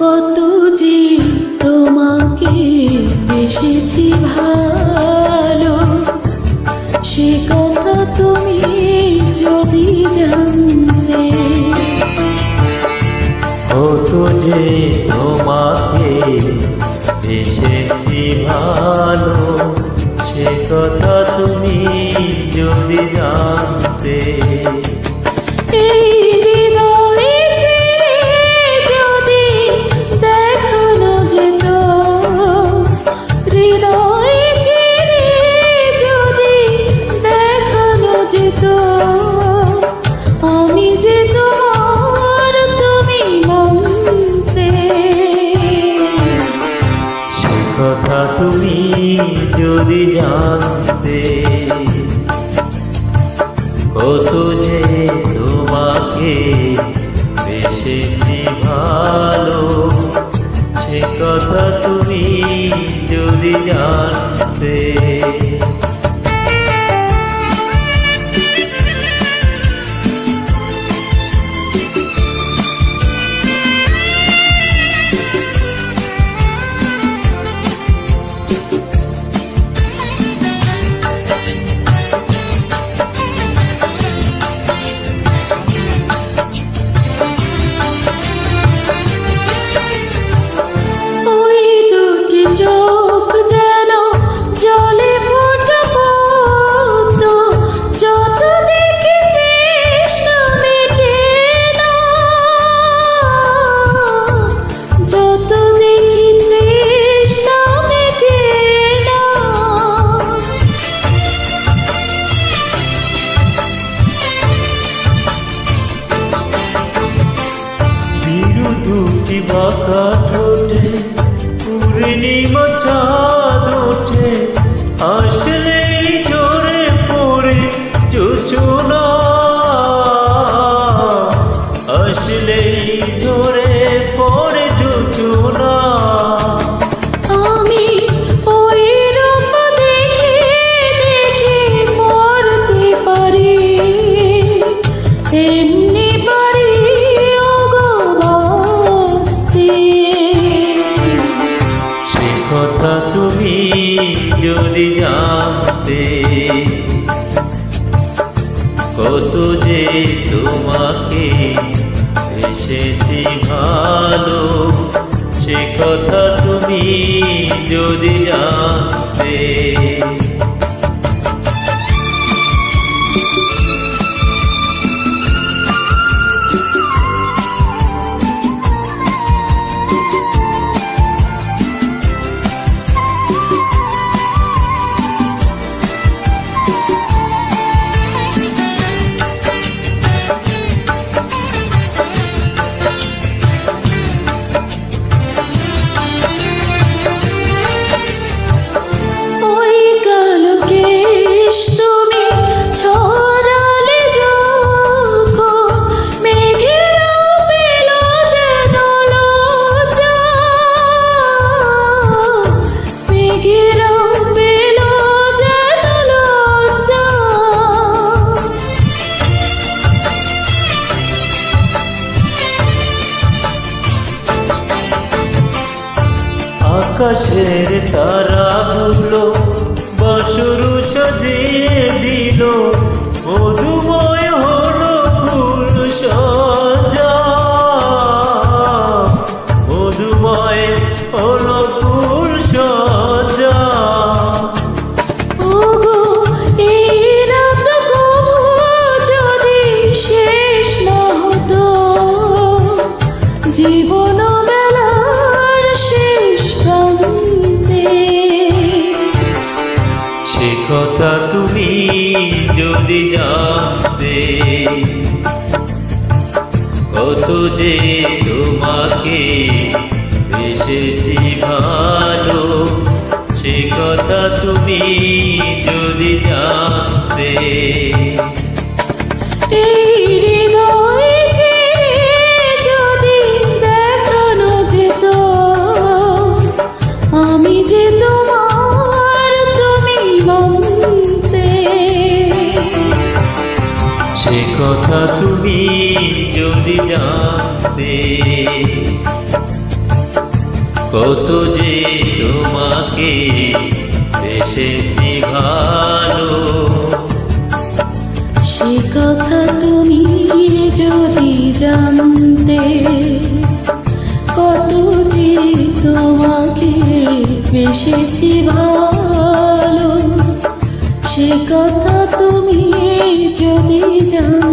কত যে তোমাকে বেসেছি ভালো, সে কথা তুমি যদি জানতে। কত যে তোমাকে বেসেছি ভালো, সে কথা তুমি যদি জানতে। এই হৃদয়ে চিরে যদি দেখানো যেত, হৃদয়ে চিরে যদি দেখানো যেত, আমি যে তোমার তুমি মানতে। সে কথা তুমি যদি জানতে। কত যে তোমাকে বেসেছি ভালো, সে কথা তুমি যদি জানতে। চোখ যেন জলে ফোটা পদ্ম, যত দেখি তৃষ্ণা মেটে না, যত দেখি তৃষ্ণা মেটে না। বিরুধুটি বাঁকা ঠোঁটে পূর্ণিমা চাঁদ ওঠে, আসলেই ঝরে পড়ে জোছনা, আসলেই ঝরে পড়ে জোছনা। আমি ওই রূপ দেখে দেখে মরতে পারি, এমনি পারি ওগো বাঁচতে। সে কথা তুমি যদি জানতে। কত যে তোমাকে বেসেছি ভালো, সে কথা তুমি যদি জানতে। ওই কালো কেশ তুমি ছড়ালে যখন, মেঘেরাও পেল যেন লজ্জা, মেঘেরাও পেল যেন লজ্জা। আকাশের তারাগুলো বাসরু সাজিয়ে দিল, মধুময় হলো ফুল সজ্জা, মধুময় হলো ফুল সজ্জা। ওগো এই রাত কবু যদি শেষ না হতো, জীবন বেলার শেষ প্রান্তে। সে কথা তুমি যদি জানতে। কত যে তোমাকে বেসেছি ভালো, সে কথা তুমি যদি জানতে। এই হৃদয়ে চিরে যদি দেখানো যেত, আমি যে তোমার তুমি মানতে। সে কথা তুমি যদি জানতে। কত যে তোমাকে বেসেছি ভালো। সে কথা তুমি যদি জানতে, কত যে তোমাকে বেসেছি ভালো, সে কথা তুমি যদি জানতে।